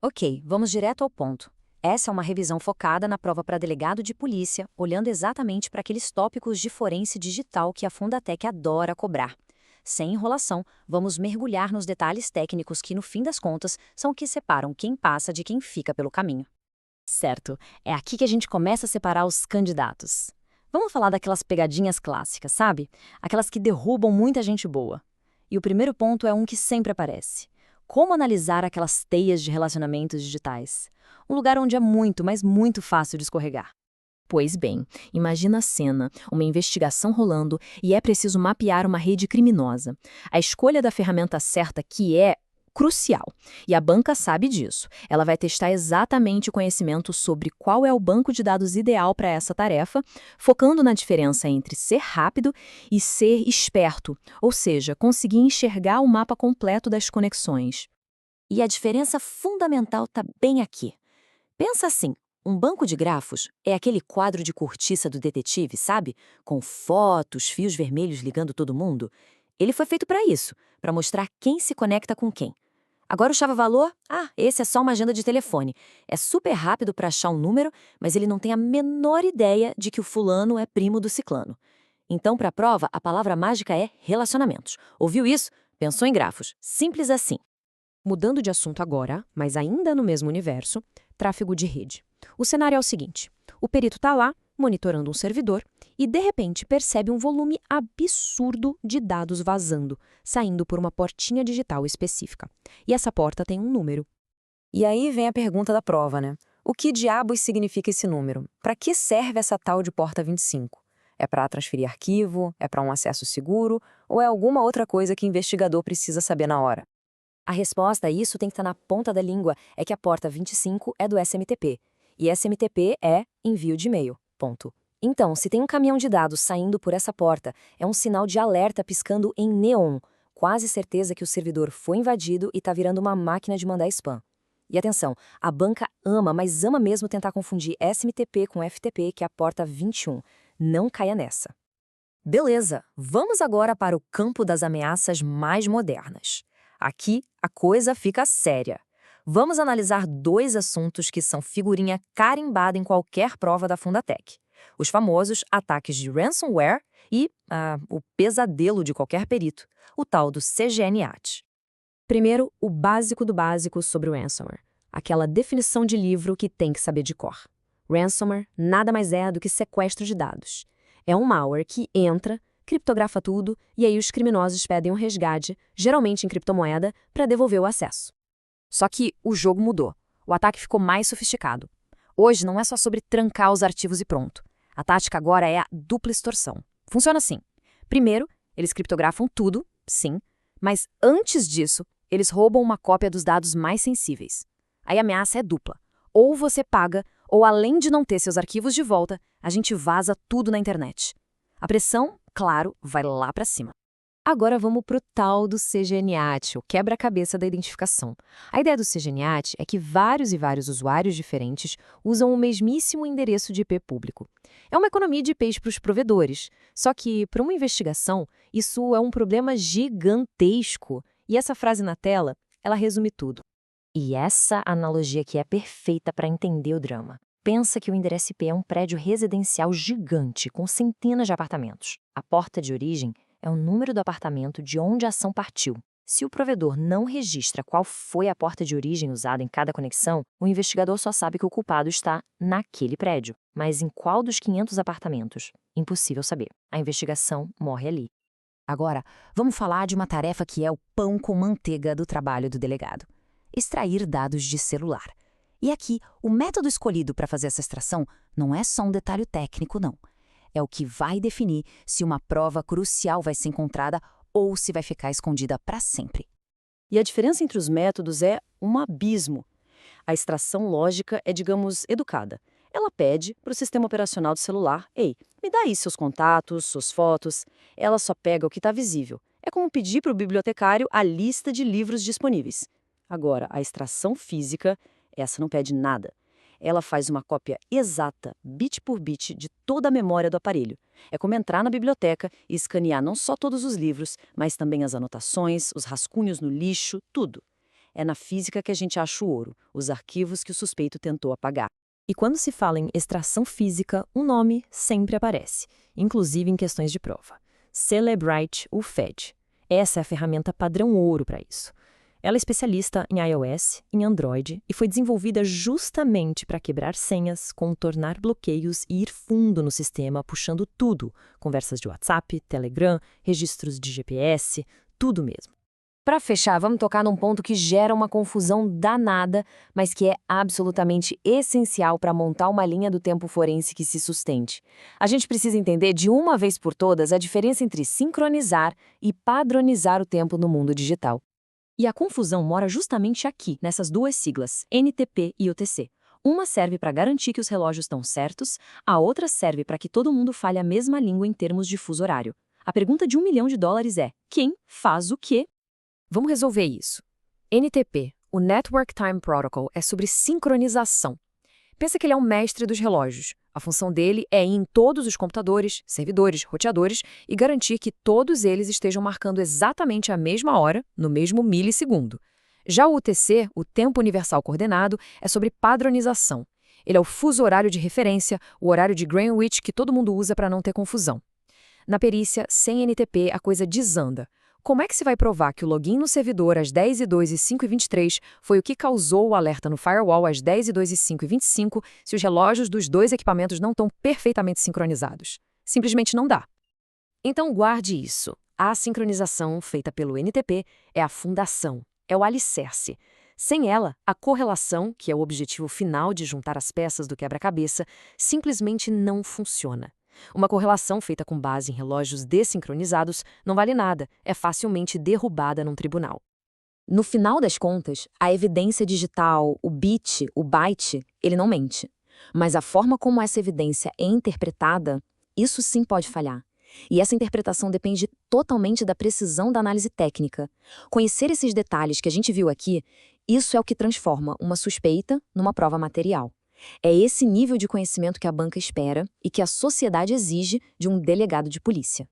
Ok, vamos direto ao ponto. Essa é uma revisão focada na prova para delegado de polícia, olhando exatamente para aqueles tópicos de forense digital que a Fundatec adora cobrar. Sem enrolação, vamos mergulhar nos detalhes técnicos que, no fim das contas, são o que separam quem passa de quem fica pelo caminho. Certo, é aqui que a gente começa a separar os candidatos. Vamos falar daquelas pegadinhas clássicas, sabe? Aquelas que derrubam muita gente boa. E o primeiro ponto é um que sempre aparece. Como analisar aquelas teias de relacionamentos digitais? Um lugar onde é muito, mas muito fácil de escorregar. Pois bem, imagina a cena, uma investigação rolando e é preciso mapear uma rede criminosa. A escolha da ferramenta certa que é crucial. E a banca sabe disso. Ela vai testar exatamente o conhecimento sobre qual é o banco de dados ideal para essa tarefa, focando na diferença entre ser rápido e ser esperto, ou seja, conseguir enxergar o mapa completo das conexões. E a diferença fundamental está bem aqui. Pensa assim, um banco de grafos é aquele quadro de cortiça do detetive, sabe? Com fotos, fios vermelhos ligando todo mundo. Ele foi feito para isso, para mostrar quem se conecta com quem. Agora o chave-valor? Ah, esse é só uma agenda de telefone. É super rápido para achar um número, mas ele não tem a menor ideia de que o fulano é primo do ciclano. Então, para a prova, a palavra mágica é relacionamentos. Ouviu isso? Pensou em grafos. Simples assim. Mudando de assunto agora, mas ainda no mesmo universo, tráfego de rede. O cenário é o seguinte: o perito está lá, monitorando um servidor, e de repente percebe um volume absurdo de dados vazando, saindo por uma portinha digital específica. E essa porta tem um número. E aí vem a pergunta da prova, né? O que diabos significa esse número? Para que serve essa tal de porta 25? É para transferir arquivo? É para um acesso seguro? Ou é alguma outra coisa que o investigador precisa saber na hora? A resposta a isso tem que estar na ponta da língua, é que a porta 25 é do SMTP. E SMTP é envio de e-mail. Ponto. Então, se tem um caminhão de dados saindo por essa porta, é um sinal de alerta piscando em neon. Quase certeza que o servidor foi invadido e está virando uma máquina de mandar spam. E atenção, a banca ama, mas ama mesmo tentar confundir SMTP com FTP, que é a porta 21. Não caia nessa. Beleza, vamos agora para o campo das ameaças mais modernas. Aqui, a coisa fica séria. Vamos analisar dois assuntos que são figurinha carimbada em qualquer prova da Fundatec. Os famosos ataques de ransomware e o pesadelo de qualquer perito, o tal do CGNAT. Primeiro, o básico do básico sobre o ransomware. Aquela definição de livro que tem que saber de cor. Ransomware nada mais é do que sequestro de dados. É um malware que entra, criptografa tudo e aí os criminosos pedem um resgate, geralmente em criptomoeda, para devolver o acesso. Só que o jogo mudou. O ataque ficou mais sofisticado. Hoje não é só sobre trancar os arquivos e pronto. A tática agora é a dupla extorsão. Funciona assim. Primeiro, eles criptografam tudo, sim, mas antes disso, eles roubam uma cópia dos dados mais sensíveis. Aí a ameaça é dupla. Ou você paga, ou além de não ter seus arquivos de volta, a gente vaza tudo na internet. A pressão, claro, vai lá para cima. Agora vamos pro tal do CGNAT, o quebra-cabeça da identificação. A ideia do CGNAT é que vários e vários usuários diferentes usam o mesmíssimo endereço de IP público. É uma economia de IPs para os provedores, só que para uma investigação, isso é um problema gigantesco. E essa frase na tela, ela resume tudo. E essa analogia aqui é perfeita para entender o drama. Pensa que o endereço IP é um prédio residencial gigante, com centenas de apartamentos. A porta de origem é o número do apartamento de onde a ação partiu. Se o provedor não registra qual foi a porta de origem usada em cada conexão, o investigador só sabe que o culpado está naquele prédio. Mas em qual dos 500 apartamentos? Impossível saber. A investigação morre ali. Agora, vamos falar de uma tarefa que é o pão com manteiga do trabalho do delegado: extrair dados de celular. E aqui, o método escolhido para fazer essa extração não é só um detalhe técnico, não. É o que vai definir se uma prova crucial vai ser encontrada ou se vai ficar escondida para sempre. E a diferença entre os métodos é um abismo. A extração lógica é, digamos, educada. Ela pede para o sistema operacional do celular: ei, me dá aí seus contatos, suas fotos. Ela só pega o que está visível. É como pedir para o bibliotecário a lista de livros disponíveis. Agora, a extração física, essa não pede nada. Ela faz uma cópia exata, bit por bit, de toda a memória do aparelho. É como entrar na biblioteca e escanear não só todos os livros, mas também as anotações, os rascunhos no lixo, tudo. É na física que a gente acha o ouro, os arquivos que o suspeito tentou apagar. E quando se fala em extração física, um nome sempre aparece, inclusive em questões de prova. Cellebrite UFED. Essa é a ferramenta padrão ouro para isso. Ela é especialista em iOS, em Android e foi desenvolvida justamente para quebrar senhas, contornar bloqueios e ir fundo no sistema, puxando tudo. Conversas de WhatsApp, Telegram, registros de GPS, tudo mesmo. Para fechar, vamos tocar num ponto que gera uma confusão danada, mas que é absolutamente essencial para montar uma linha do tempo forense que se sustente. A gente precisa entender de uma vez por todas a diferença entre sincronizar e padronizar o tempo no mundo digital. E a confusão mora justamente aqui, nessas duas siglas, NTP e UTC. Uma serve para garantir que os relógios estão certos, a outra serve para que todo mundo fale a mesma língua em termos de fuso horário. A pergunta de $1 milhão é: quem faz o quê? Vamos resolver isso. NTP, o Network Time Protocol, é sobre sincronização. Pensa que ele é um mestre dos relógios. A função dele é ir em todos os computadores, servidores, roteadores e garantir que todos eles estejam marcando exatamente a mesma hora, no mesmo milissegundo. Já o UTC, o Tempo Universal Coordenado, é sobre padronização. Ele é o fuso horário de referência, o horário de Greenwich que todo mundo usa para não ter confusão. Na perícia, sem NTP, a coisa desanda. Como é que se vai provar que o login no servidor às 10h02 e 5h23 foi o que causou o alerta no firewall às 10h02 e 5h25 se os relógios dos dois equipamentos não estão perfeitamente sincronizados? Simplesmente não dá. Então guarde isso. A sincronização feita pelo NTP é a fundação, é o alicerce. Sem ela, a correlação, que é o objetivo final de juntar as peças do quebra-cabeça, simplesmente não funciona. Uma correlação feita com base em relógios desincronizados não vale nada, é facilmente derrubada num tribunal. No final das contas, a evidência digital, o bit, o byte, ele não mente. Mas a forma como essa evidência é interpretada, isso sim pode falhar. E essa interpretação depende totalmente da precisão da análise técnica. Conhecer esses detalhes que a gente viu aqui, isso é o que transforma uma suspeita numa prova material. É esse nível de conhecimento que a banca espera e que a sociedade exige de um delegado de polícia.